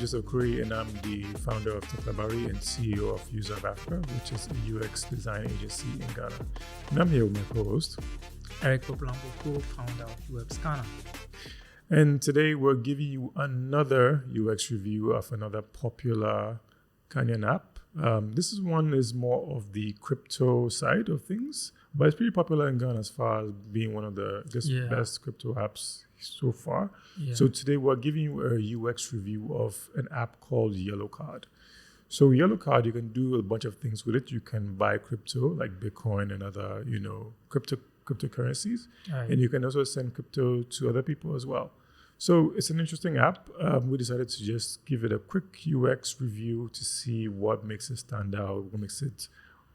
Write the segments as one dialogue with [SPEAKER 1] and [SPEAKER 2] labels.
[SPEAKER 1] Joseph Curry, and I'm the founder of Teklabari and CEO of User of Africa, which is a UX design agency in Ghana. And I'm here with my co-host,
[SPEAKER 2] Eric Poplambo, co-founder of UX Ghana.
[SPEAKER 1] And today we're giving you another UX review of another popular Ghanaian app. This one is more of the crypto side of things, but it's pretty popular in Ghana as far as being one of the best crypto apps so far.
[SPEAKER 2] Yeah.
[SPEAKER 1] So today we're giving you a UX review of an app called Yellow Card. So Yellow Card, you can do a bunch of things with it. You can buy crypto like Bitcoin and other, cryptocurrencies.
[SPEAKER 2] Right.
[SPEAKER 1] And you can also send crypto to other people as well. So it's an interesting app. We decided to just give it a quick UX review to see what makes it stand out, what makes it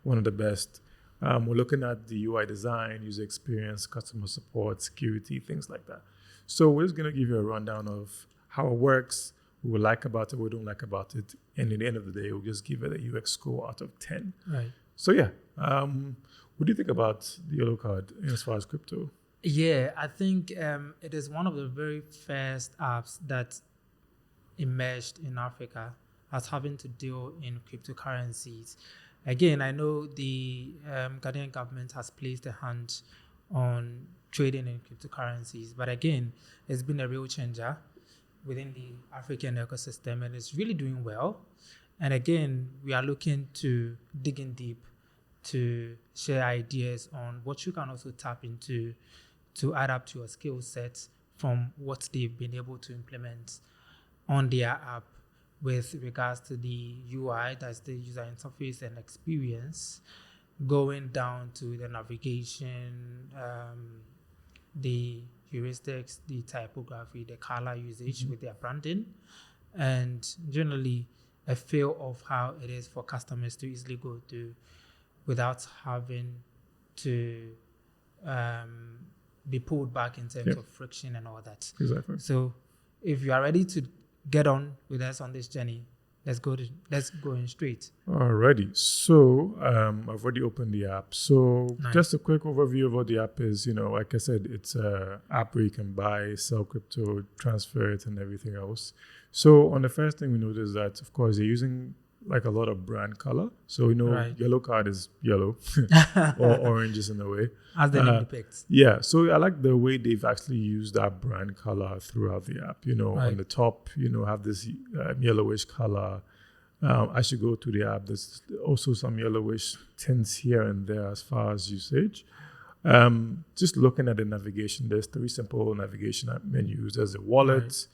[SPEAKER 1] one of the best. We're looking at the UI design, user experience, customer support, security, things like that. So we're just going to give you a rundown of how it works, what we like about it, what we don't like about it. And at the end of the day, we'll just give it a UX score out of 10.
[SPEAKER 2] Right.
[SPEAKER 1] So yeah, what do you think about the Yellow Card as far as crypto?
[SPEAKER 2] Yeah, I think it is one of the very first apps that emerged in Africa as having to deal in cryptocurrencies. Again, I know the Ghanaian government has placed a hand on trading in cryptocurrencies, but again, it's been a real changer within the African ecosystem, and it's really doing well. And again, we are looking to dig in deep to share ideas on what you can also tap into to add up to your skill sets from what they've been able to implement on their app with regards to the UI, that's the user interface and experience, going down to the navigation, the heuristics, the typography, the color usage with their branding, and generally a feel of how it is for customers to easily go to without having to be pulled back in terms of friction and all that.
[SPEAKER 1] Exactly.
[SPEAKER 2] So if you are ready to get on with us on this journey, let's go in straight.
[SPEAKER 1] Alrighty. So I've already opened the app. So
[SPEAKER 2] Nice.
[SPEAKER 1] Just a quick overview of what the app is. Like I said, it's an app where you can buy, sell crypto, transfer it, and everything else. So on the first thing we notice that, of course, they're using like a lot of brand color. So
[SPEAKER 2] Right.
[SPEAKER 1] Yellow Card is yellow or oranges in a way.
[SPEAKER 2] As the name depicts.
[SPEAKER 1] Yeah, so I like the way they've actually used that brand color throughout the app.
[SPEAKER 2] Right.
[SPEAKER 1] On the top, have this yellowish color. As you go through the app, there's also some yellowish tints here and there as far as usage. Just looking at the navigation, there's 3 simple navigation menus. There's a wallet,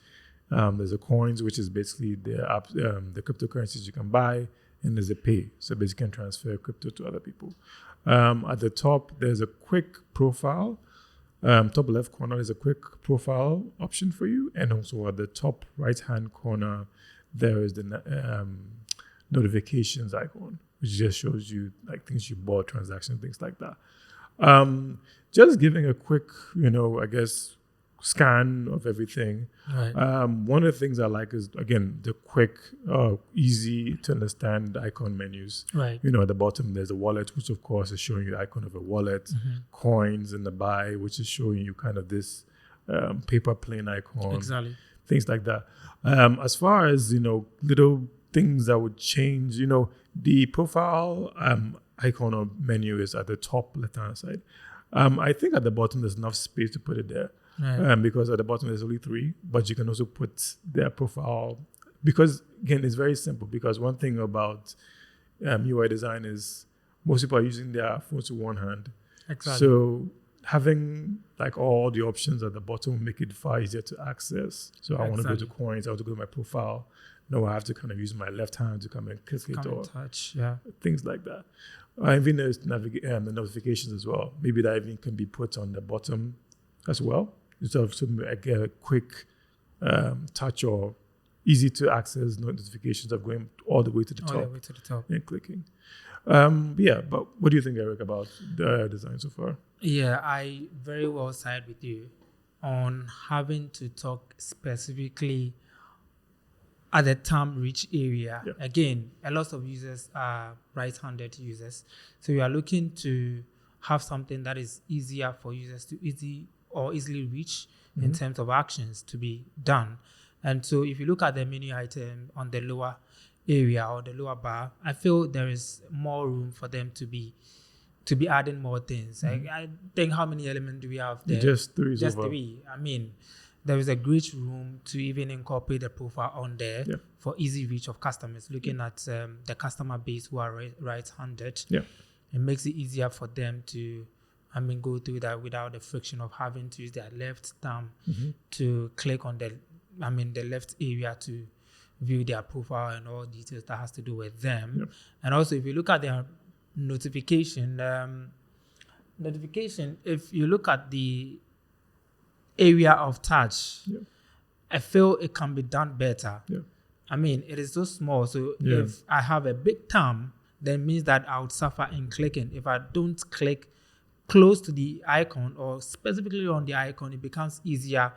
[SPEAKER 1] there's a coins, which is basically the app, the cryptocurrencies you can buy, and there's a pay. So basically, you can transfer crypto to other people. At the top, there's a quick profile. Top left corner is a quick profile option for you. And also at the top right-hand corner, there is the notifications icon, which just shows you like things you bought, transactions, things like that. Just giving a quick, scan of everything.
[SPEAKER 2] Right.
[SPEAKER 1] One of the things I like is, again, the quick, easy to understand icon menus.
[SPEAKER 2] Right.
[SPEAKER 1] At the bottom, there's a wallet, which of course is showing you the icon of a wallet, coins in the buy, which is showing you kind of this paper plane icon,
[SPEAKER 2] Exactly.
[SPEAKER 1] things like that. As far as, little things that would change, the profile icon or menu is at the top left-hand side. I think at the bottom, there's enough space to put it there.
[SPEAKER 2] Right.
[SPEAKER 1] Because at the bottom there's only 3, but you can also put their profile, because again, it's very simple. Because one thing about UI design is most people are using their phones with one hand.
[SPEAKER 2] Exactly.
[SPEAKER 1] So having like all the options at the bottom will make it far easier to access. So I want to go to coins, I want to go to my profile. No, I have to kind of use my left hand to come and click it or
[SPEAKER 2] touch, yeah.
[SPEAKER 1] things like that. Even there's the notifications as well. Maybe that even can be put on the bottom as well. Instead of a quick touch or easy to access notifications of going all the way to the top.
[SPEAKER 2] All the way to the top.
[SPEAKER 1] And clicking. But what do you think, Eric, about the design so far?
[SPEAKER 2] Yeah, I very well side with you on having to talk specifically at the thumb reach area.
[SPEAKER 1] Yeah.
[SPEAKER 2] Again, a lot of users are right-handed users. So we are looking to have something that is easier for users to easily reach in terms of actions to be done. And so if you look at the menu item on the lower area or the lower bar, I feel there is more room for them to be adding more things. I think, how many elements do we have there?
[SPEAKER 1] Just three.
[SPEAKER 2] Just three. I mean, there is a great room to even incorporate the profile on there for easy reach of customers. Looking at the customer base who are right-handed, it makes it easier for them to, go through that without the friction of having to use their left thumb to click on the left area to view their profile and all details that has to do with them. And also, if you look at their notification, if you look at the area of touch, I feel it can be done better. It is so small. So if I have a big thumb, then means that I would suffer in clicking. If I don't click close to the icon or specifically on the icon, it becomes easier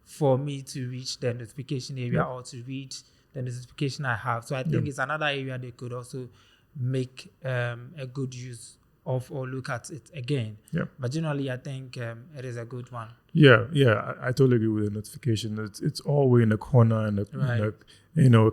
[SPEAKER 2] for me to reach the notification area or to read the notification I have. So I think it's another area they could also make a good use of or look at it again. But generally, I think it is a good one.
[SPEAKER 1] I totally agree with the notification. It's all way in the corner and it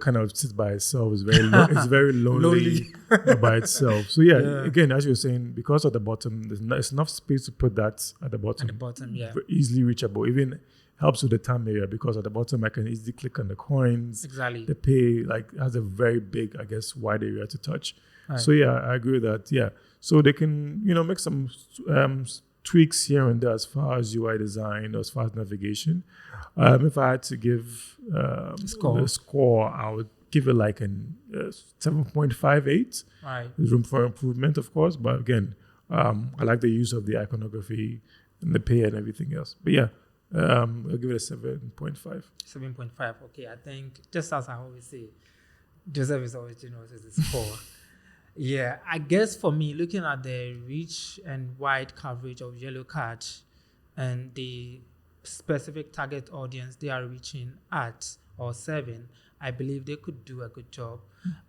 [SPEAKER 1] kind of sits by itself. It's very it's very lonely by itself. So again, as you were saying, because at the bottom there's enough space to put that at the bottom.
[SPEAKER 2] At the bottom,
[SPEAKER 1] easily reachable. Even helps with the thumb area because at the bottom I can easily click on the coins.
[SPEAKER 2] Exactly.
[SPEAKER 1] The pay has a very big, wide area to touch. So I agree with that. So they can make some tweaks here and there as far as UI design or as far as navigation. If I had to give the score, I would give it like a 7.58. There's room for improvement, of course, but again, I like the use of the iconography and the pay and everything else. But I'll give it a 7.5.
[SPEAKER 2] 7.5. Okay, I think just as I always say, Joseph is always generous with his score. I guess for me, looking at the reach and wide coverage of Yellow Card and the specific target audience they are reaching at or serving, I believe they could do a good job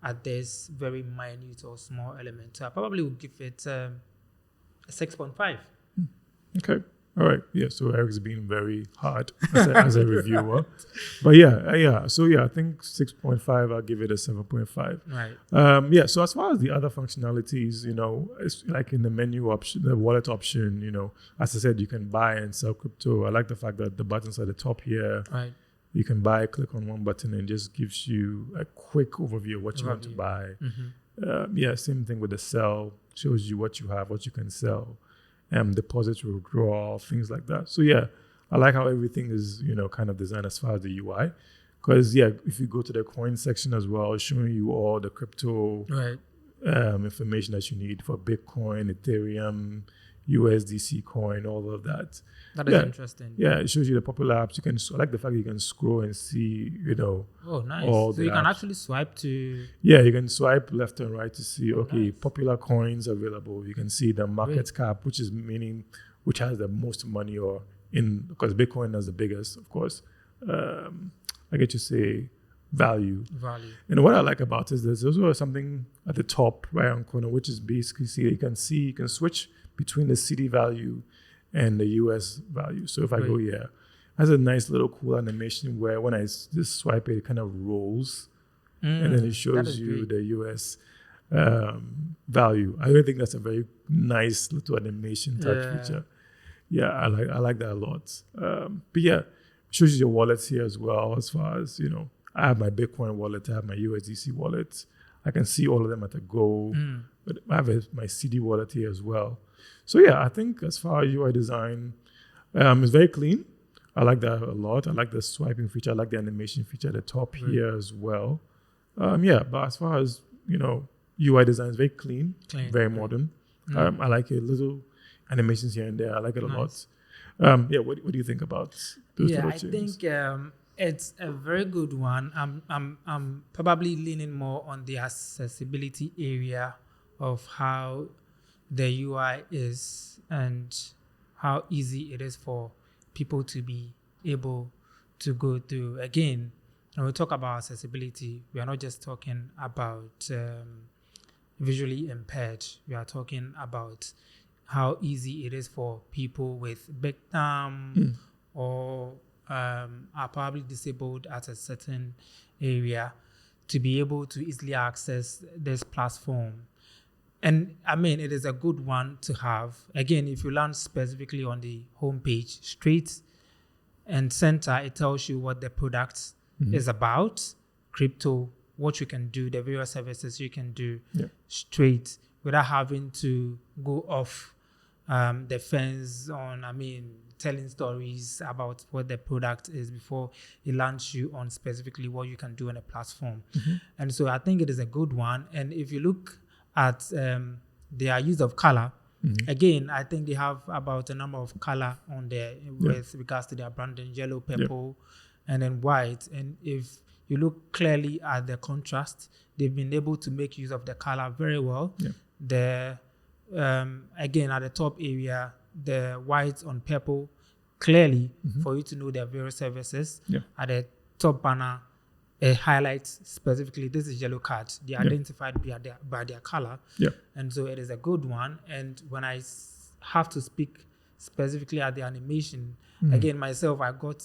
[SPEAKER 2] at this very minute or small element. So I probably would give it a 6.5.
[SPEAKER 1] Okay. All right. So Eric's being very hard as a reviewer. But So I think 6.5, I'll give it a 7.5.
[SPEAKER 2] Right.
[SPEAKER 1] So as far as the other functionalities, it's like in the menu option, the wallet option, as I said, you can buy and sell crypto. I like the fact that the buttons at the top here.
[SPEAKER 2] Right.
[SPEAKER 1] You can buy, click on one button and just gives you a quick overview of what you want to buy. Same thing with the sell, shows you what you have, what you can sell. Deposit, withdrawal, things like that. So I like how everything is kind of designed as far as the UI, because if you go to the coin section as well, it's showing you all the crypto information that you need for Bitcoin, Ethereum, USDC coin, all of that.
[SPEAKER 2] That is interesting.
[SPEAKER 1] It shows you the popular apps. I like the fact that you can scroll and see,
[SPEAKER 2] Oh, nice.
[SPEAKER 1] all
[SPEAKER 2] so
[SPEAKER 1] the
[SPEAKER 2] you can
[SPEAKER 1] apps.
[SPEAKER 2] actually swipe to...
[SPEAKER 1] You can swipe left and right to see,
[SPEAKER 2] nice.
[SPEAKER 1] popular coins available. You can see the market cap, which has the most money because Bitcoin has the biggest, of course. I get to say value. And what I like about it is there's also something at the top right hand corner, which is basically you can switch between the CD value and the US value. So if I go here, it has a nice little cool animation where when I just swipe it kind of rolls and then it shows you the US value. I really think that's a very nice little animation type feature. I like that a lot. But it shows you your wallets here as well, as far as, I have my Bitcoin wallet, I have my USDC wallet. I can see all of them at a go. But I have my CD wallet here as well. So I think as far as UI design, it's very clean. I like that a lot. I like the swiping feature. I like the animation feature at the top here as well. But as far as, UI design is very clean. Very modern. I like it. Little animations here and there. I like it a lot. What do you think about those little changes?
[SPEAKER 2] I think it's a very good one. I'm probably leaning more on the accessibility area of how the UI is and how easy it is for people to be able to go through. Again, when we talk about accessibility, we are not just talking about visually impaired. We are talking about how easy it is for people with big thumb or are probably disabled at a certain area to be able to easily access this platform. And I mean, it is a good one to have. Again, if you land specifically on the homepage, straight and center, it tells you what the product is about, crypto, what you can do, the various services you can do straight without having to go off the fence on, telling stories about what the product is before it lands you on specifically what you can do on a platform. And so I think it is a good one. And if you look at their use of color, again, I think they have about a number of color on there with regards to their branding: yellow, purple, and then white. And if you look clearly at the contrast, they've been able to make use of the color very well. The again, at the top area, the white on purple, clearly for you to know their various services. At the top banner, it highlights specifically this is yellow cards. They are identified by their color. And so it is a good one. And when I have to speak specifically at the animation, again, myself, I got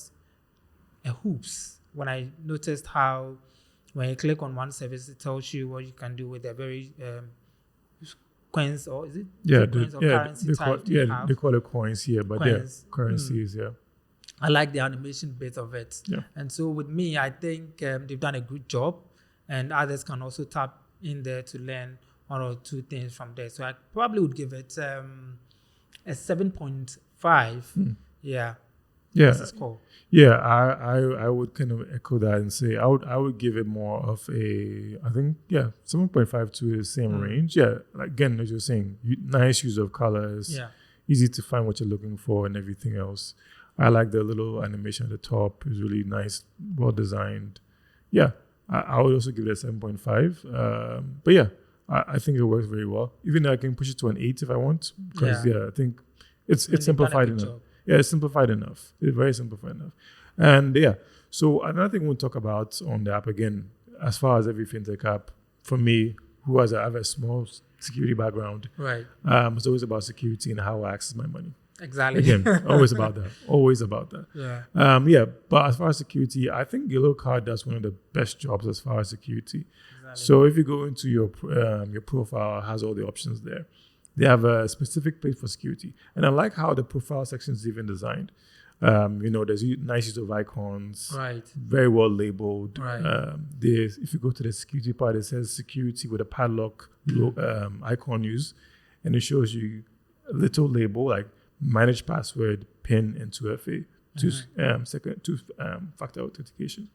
[SPEAKER 2] a hoops when I noticed how when you click on one service, it tells you what you can do with a very coins, or is it coins or currency type?
[SPEAKER 1] They call it coins here, but they're currencies. I
[SPEAKER 2] like the animation bit of it. And so with me, I think they've done a good job, and others can also tap in there to learn one or two things from there. So I probably would give it a 7.5.
[SPEAKER 1] I would kind of echo that and say I would give it more of a, I think 7.5 to the same range. Again, as you're saying, nice use of colors, easy to find what you're looking for and everything else. I like the little animation at the top. It's really nice, well designed. I would also give it a 7.5. But I think it works very well. Even though I can push it to an 8 if I want, because I think it's simplified enough. It's simplified enough. It's very simplified enough. And so another thing we'll talk about on the app, again, as far as every fintech app, for me, I have a small security background, it's always about security and how I access my money.
[SPEAKER 2] Exactly.
[SPEAKER 1] Again, always about that. But as far as security, I think Yellow Card does one of the best jobs as far as security. So if you go into your profile, it has all the options there. They have a specific place for security. And I like how the profile section is even designed. There's nice use of icons, very well labeled. If you go to the security part, it says security with a padlock icon used, and it shows you a little label like manage password, PIN, and 2FA, two-factor authentication.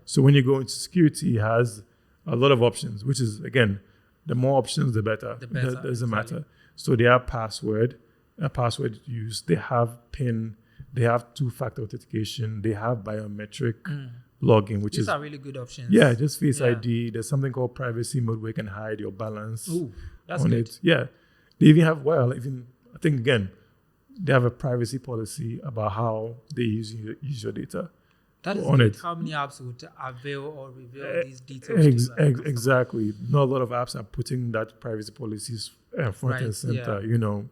[SPEAKER 1] So when you go into security, it has a lot of options, which is, again, the more options, the better. It doesn't matter. So they have password use, they have PIN, they have two-factor authentication, they have biometric login, which
[SPEAKER 2] These are really good options.
[SPEAKER 1] Just Face ID. There's something called privacy mode where you can hide your balance.
[SPEAKER 2] That's good.
[SPEAKER 1] They even have, I think, again, they have a privacy policy about how they use your data.
[SPEAKER 2] That is good. How many apps would avail or reveal these details?
[SPEAKER 1] Exactly. Not a lot of apps are putting that privacy policies front and center.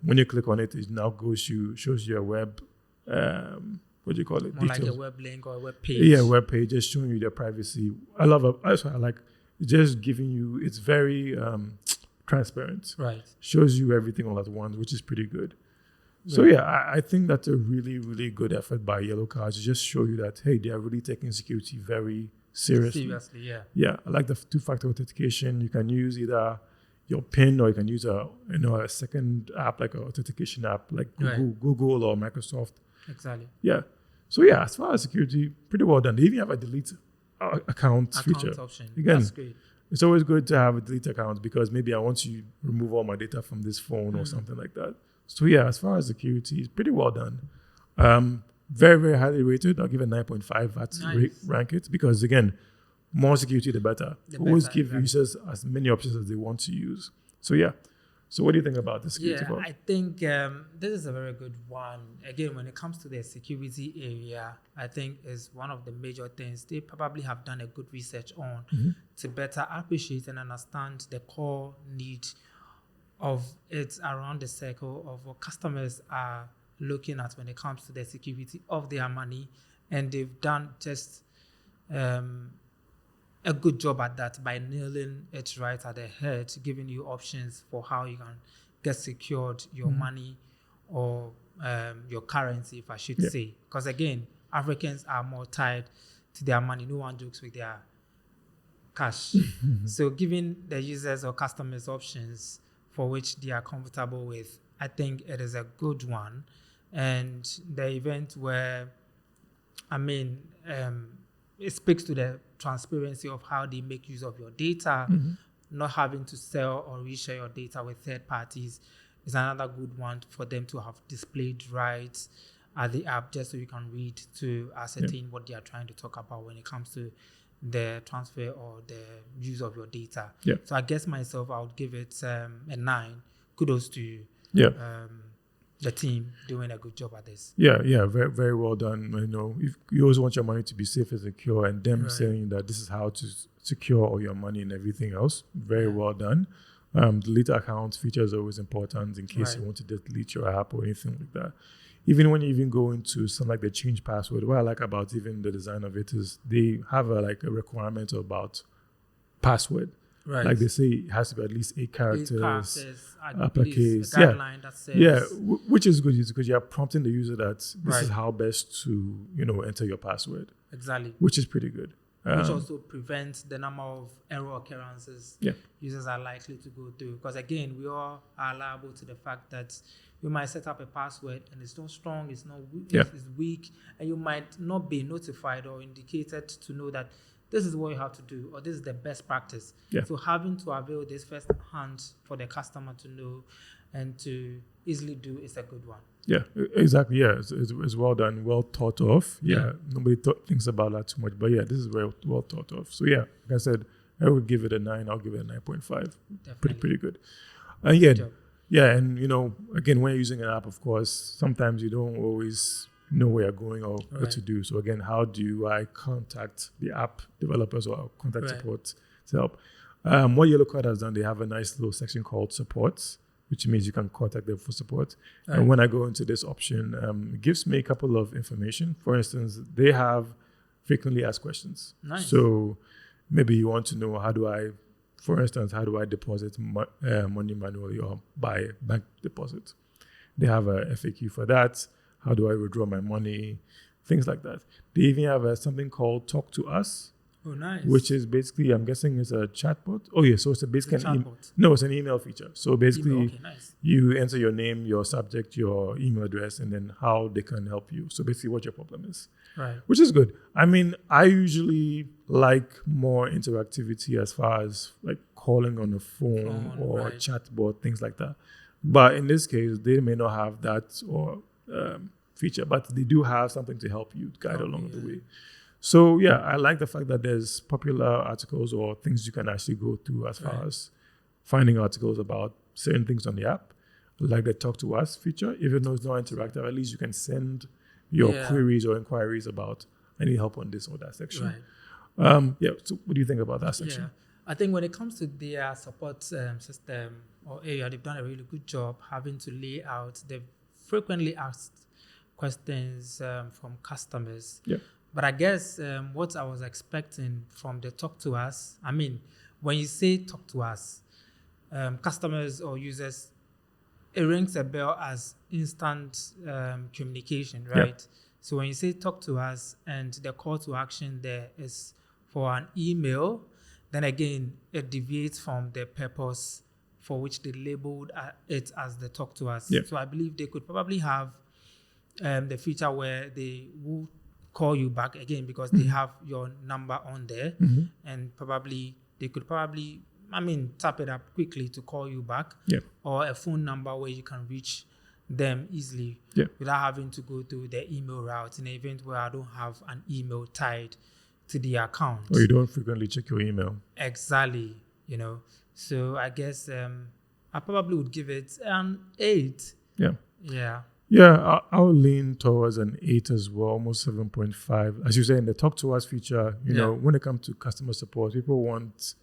[SPEAKER 1] When you click on it, it now shows you a web, what do you call it?
[SPEAKER 2] More details. Like a web link or a web page.
[SPEAKER 1] Web page, just showing you their privacy. I love it. That's what I like. Just giving you, it's very transparent. Shows you everything all at once, which is pretty good. So I think that's a really, really good effort by Yellow Cards to just show you that, hey, they are really taking security very seriously. I like the two-factor authentication. You can use either your PIN or you can use a second app, like an authentication app like Google or Microsoft. So as far as security, pretty well done. They even have a delete account feature
[SPEAKER 2] option.
[SPEAKER 1] Again,
[SPEAKER 2] that's great.
[SPEAKER 1] It's always good to have a delete account because maybe I want to remove all my data from this phone or something like that. So as far as security, it's pretty well done. Very, very highly rated. I'll give it 9.5. That's rank it because, again, more security, the better. Always give users as many options as they want to use. So So what do you think about the security part?
[SPEAKER 2] I think this is a very good one. Again, when it comes to the security area, I think is one of the major things they probably have done a good research on to better appreciate and understand the core need of it around the circle of what customers are looking at when it comes to the security of their money and they've done just a good job at that by nailing it right at the head, giving you options for how you can get secured your money or your currency, if I should say. Because again, Africans are more tied to their money. No one jokes with their cash. So giving the users or customers options for which they are comfortable with, I think it is a good one. And the event where, it speaks to the transparency of how they make use of your data, not having to sell or reshare your data with third parties is another good one for them to have displayed right at the app, just so you can read to ascertain what they are trying to talk about when it comes to the transfer or the use of your data. So I guess myself, I would give it a 9. Kudos to you. The team doing a good job at this.
[SPEAKER 1] Very, very well done. You know, if you always want your money to be safe and secure, and them saying that this is how to secure all your money and everything else, very well done. Delete account feature is always important in case you want to delete your app or anything like that. Even when you even go into something like the change password, what I like about even the design of it is they have a requirement about password. Like they say, it has to be at least 8 characters, uppercase.
[SPEAKER 2] Guideline that says,
[SPEAKER 1] which is good because you are prompting the user that this is how best to enter your password.
[SPEAKER 2] Exactly.
[SPEAKER 1] Which is pretty good.
[SPEAKER 2] Which also prevents the number of error occurrences users are likely to go through. Because again, we all are liable to the fact that you might set up a password and it's not strong, it's not it's weak, and you might not be notified or indicated to know that this is what you have to do, or this is the best practice. So having to avail this first hand for the customer to know and to easily do is a good one.
[SPEAKER 1] Exactly. It's well done, well thought of. Nobody thinks about that too much, but this is well thought of. So like I said, I would give it a 9. I'll give it a 9.5. Pretty good. And and again, when you're using an app, of course, sometimes you don't always know where you're going or what to do. So again, how do I contact the app developers or contact support to help? What Yellow Card has done, they have a nice little section called supports, which means you can contact them for support. And when I go into this option, it gives me a couple of information. For instance, they have frequently asked questions. So maybe you want to know how do I deposit money manually or by bank deposit? They have a FAQ for that. How do I withdraw my money? Things like that. They even have something called Talk to Us.
[SPEAKER 2] Oh, nice.
[SPEAKER 1] Which is basically, I'm guessing, is a chatbot. Oh, yeah. So it's basically it's an email feature. So basically, you enter your name, your subject, your email address, and then how they can help you. So basically, what your problem is. Which is good. I usually like more interactivity as far as like calling on a phone or a chatbot, things like that. But in this case, they may not have that or feature, but they do have something to help you guide along the way. So I like the fact that there's popular articles or things you can actually go through as far as finding articles about certain things on the app, like the Talk to Us feature. Even though it's not interactive, at least you can send your queries or inquiries about I need help on this or that section. So what do you think about that section?
[SPEAKER 2] I think when it comes to their support system or area, they've done a really good job having to lay out the frequently asked questions from customers. But I guess what I was expecting from the Talk to Us, when you say Talk to Us, customers or users, it rings a bell as instant communication, right? So when you say Talk to Us and the call to action there is for an email, then again, it deviates from the purpose for which they labeled it as the Talk to Us. So I believe they could probably have the feature where they will call you back again because they have your number on there, and they could probably tap it up quickly to call you back, or a phone number where you can reach them easily without having to go through the email route in an event where I don't have an email tied to the account.
[SPEAKER 1] Or you don't frequently check your email.
[SPEAKER 2] Exactly, So I guess I probably would give it an 8.
[SPEAKER 1] I'll lean towards an 8 as well, almost 7.5. As you say, in the Talk to Us feature, when it comes to customer support, people want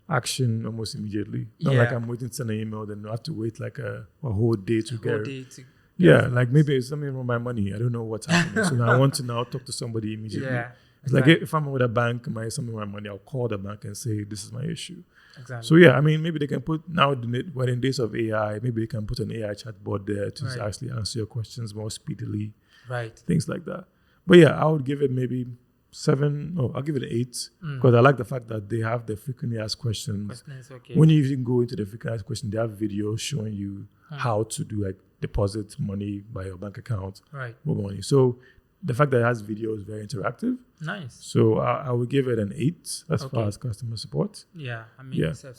[SPEAKER 1] action almost immediately. Not like I'm waiting to send an email, then I have to wait like a whole day to get it. Yeah, like maybe it's something wrong with my money. I don't know what's happening. So now I want to now talk to somebody immediately.
[SPEAKER 2] Yeah,
[SPEAKER 1] It's like if I'm with a bank, something with my money, I'll call the bank and say, this is my issue.
[SPEAKER 2] Exactly.
[SPEAKER 1] So yeah, I mean, maybe they can put now when in days of AI, maybe they can put an AI chatbot there to actually answer your questions more speedily.
[SPEAKER 2] Right.
[SPEAKER 1] Things like that. But yeah, I would give it maybe 7. No, I'll give it an 8 because I like the fact that they have the frequently asked questions.
[SPEAKER 2] Okay.
[SPEAKER 1] When you even go into the frequently asked question, they have videos showing you how to do like deposit money by your bank account, mobile money. So the fact that it has video is very interactive.
[SPEAKER 2] Nice.
[SPEAKER 1] So I would give it an 8 as far as customer support.
[SPEAKER 2] Yeah, I mean, that's right.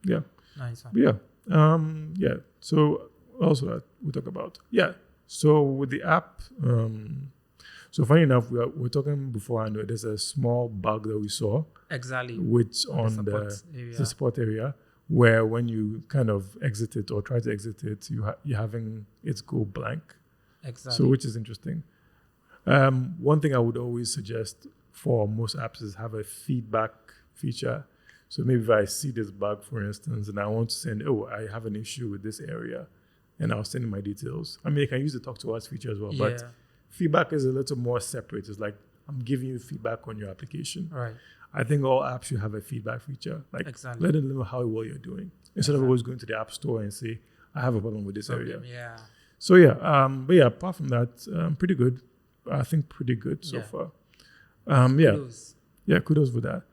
[SPEAKER 1] Yeah.
[SPEAKER 2] Nice one.
[SPEAKER 1] Yeah. So also that we talk about. Yeah. So with the app, so funny enough, we're talking before. I know there's a small bug that we saw.
[SPEAKER 2] Exactly.
[SPEAKER 1] Which on the support area, where when you kind of exit it or try to exit it, you're having it go blank.
[SPEAKER 2] Exactly.
[SPEAKER 1] So which is interesting. One thing I would always suggest for most apps is have a feedback feature. So maybe if I see this bug, for instance, and I want to send, I have an issue with this area, and I'll send in my details. I mean, you can use the talk to us feature as well, but feedback is a little more separate. It's like I'm giving you feedback on your application.
[SPEAKER 2] Right.
[SPEAKER 1] I think all apps should have a feedback feature. Like let them know how well you're doing instead of always going to the app store and say, I have a problem with this area.
[SPEAKER 2] Yeah.
[SPEAKER 1] So yeah, but yeah, apart from that, pretty good. I think pretty good so far.
[SPEAKER 2] Kudos.
[SPEAKER 1] Yeah, kudos for that.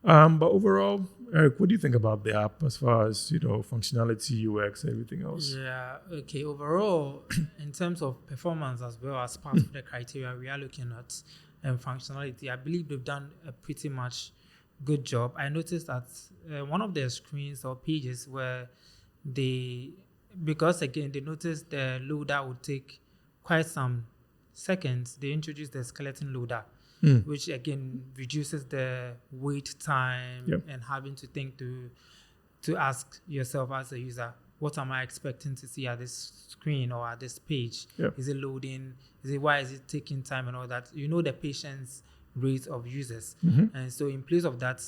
[SPEAKER 1] But overall, Eric, what do you think about the app as far as, functionality, UX, everything else?
[SPEAKER 2] Yeah, okay. Overall, in terms of performance as well as part of the criteria we are looking at and functionality, I believe they've done a pretty much good job. I noticed that one of their screens or pages where because again, they noticed the loader would take quite some seconds, they introduced the skeleton loader, which again reduces the wait time and having to think to ask yourself as a user, what am I expecting to see at this screen or at this page? Is it loading? Why is it taking time and all that? The patience rate of users. And so in place of that,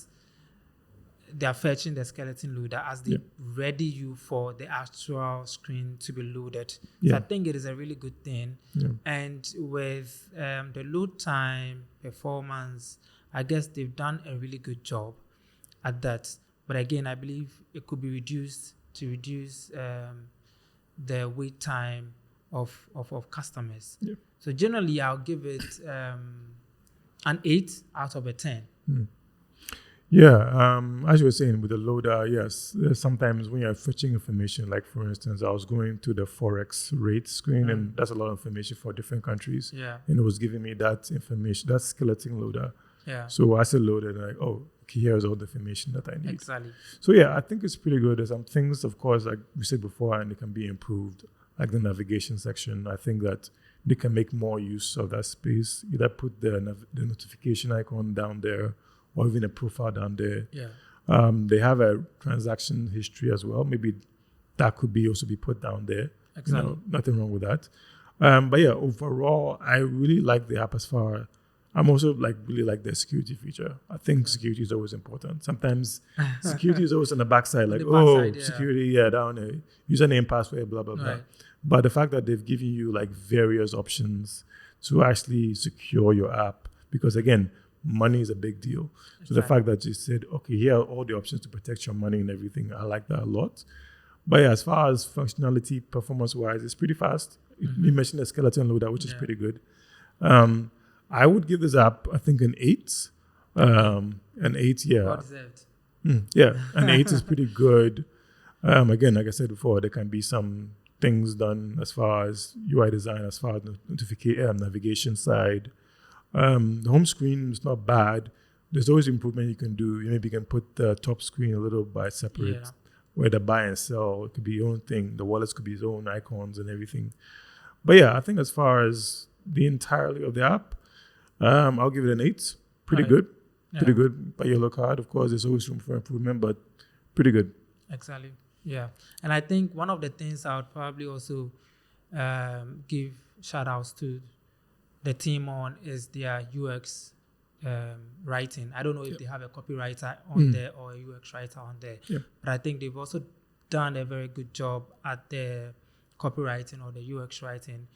[SPEAKER 2] they are fetching the skeleton loader as they ready you for the actual screen to be loaded. So I think it is a really good thing. And with the load time performance, I guess they've done a really good job at that. But again, I believe it could be reduced to reduce the wait time of customers. So generally, I'll give it an 8 out of a 10.
[SPEAKER 1] Yeah, as you were saying with the loader, yes, sometimes when you're fetching information, like for instance, I was going to the Forex rate screen and that's a lot of information for different countries. And it was giving me that information, that skeleton loader. So I said loaded, like, okay, here's all the information that I need.
[SPEAKER 2] Exactly.
[SPEAKER 1] So yeah, I think it's pretty good. There's some things, of course, like we said before, and they can be improved, like the navigation section. I think that they can make more use of that space. Either put the notification icon down there, or even a profile down there. They have a transaction history as well. Maybe that could also be put down there.
[SPEAKER 2] Exactly.
[SPEAKER 1] Nothing wrong with that. But yeah, overall, I really like the app as far. I'm also really like the security feature. I think security is always important. Sometimes security is always on the backside, like, security, down there, username, password, blah, blah, blah. But the fact that they've given you like various options to actually secure your app, because again, money is a big deal. So the fact that you said, okay, here are all the options to protect your money and everything, I like that a lot. But yeah, as far as functionality, performance-wise, it's pretty fast. You mentioned the skeleton loader, which is pretty good. I would give this app, I think, an 8. An 8, yeah.
[SPEAKER 2] Well deserved.
[SPEAKER 1] An 8 is pretty good. Again, like I said before, there can be some things done as far as UI design, as far as navigation side. The home screen is not bad. There's always improvement you can do. Maybe you can put the top screen a little by separate, where the buy and sell, it could be your own thing. The wallets could be its own icons and everything. But yeah, I think as far as the entirety of the app, I'll give it an 8. Pretty good. Pretty good. By yellow card, of course, there's always room for improvement, but pretty good.
[SPEAKER 2] Exactly. Yeah. And I think one of the things I would probably also give shout outs to the team on is their UX writing. I don't know if they have a copywriter on there or a UX writer on there, but I think they've also done a very good job at the copywriting or the UX writing,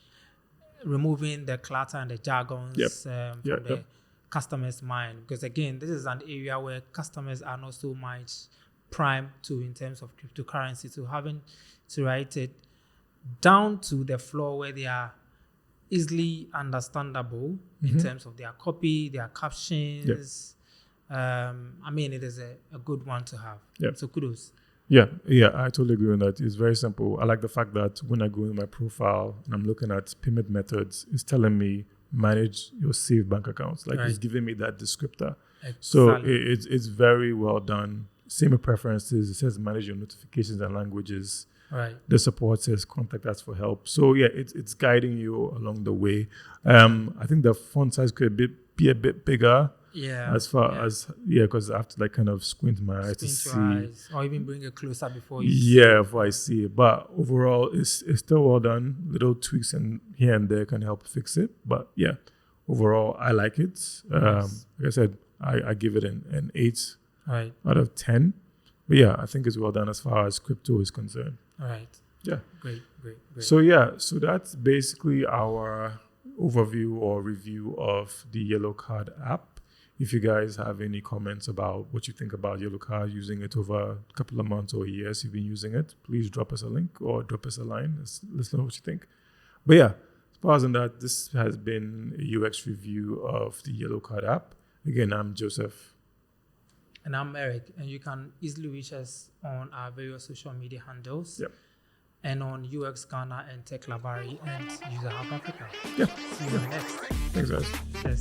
[SPEAKER 2] removing the clutter and the jargons from the customer's mind. Because again, this is an area where customers are not so much primed to in terms of cryptocurrency, so having to write it down to the floor where they are easily understandable in terms of their copy, their captions. I mean, it is a good one to have. So kudos.
[SPEAKER 1] Yeah, I totally agree on that. It's very simple. I like the fact that when I go in my profile and I'm looking at payment methods, it's telling me manage your saved bank accounts. Like it's giving me that descriptor. Exactly. So it's very well done. Same with preferences. It says manage your notifications and languages.
[SPEAKER 2] Right.
[SPEAKER 1] The support says contact us for help. So yeah, it's guiding you along the way. I think the font size could be a bit bigger.
[SPEAKER 2] Yeah.
[SPEAKER 1] As far as because I have to like kind of squint my eyes to see,
[SPEAKER 2] or even bring it closer before
[SPEAKER 1] before I see it. But overall, it's still well done. Little tweaks and here and there can help fix it. But yeah, overall, I like it. Like I said, I give it an 8 out of 10. But yeah, I think it's well done as far as crypto is concerned.
[SPEAKER 2] All right.
[SPEAKER 1] Yeah.
[SPEAKER 2] Great.
[SPEAKER 1] So that's basically our overview or review of the Yellow Card app. If you guys have any comments about what you think about Yellow Card, using it over a couple of months or years you've been using it, please drop us a link or drop us a line. Let's know what you think. But yeah, as far as on that, this has been a UX review of the Yellow Card app. Again, I'm Joseph.
[SPEAKER 2] And I'm Eric. And you can easily reach us on our various social media handles. And on UX Ghana and Tech Library and User Hub Africa. See you next.
[SPEAKER 1] Thanks, guys.
[SPEAKER 2] Yes.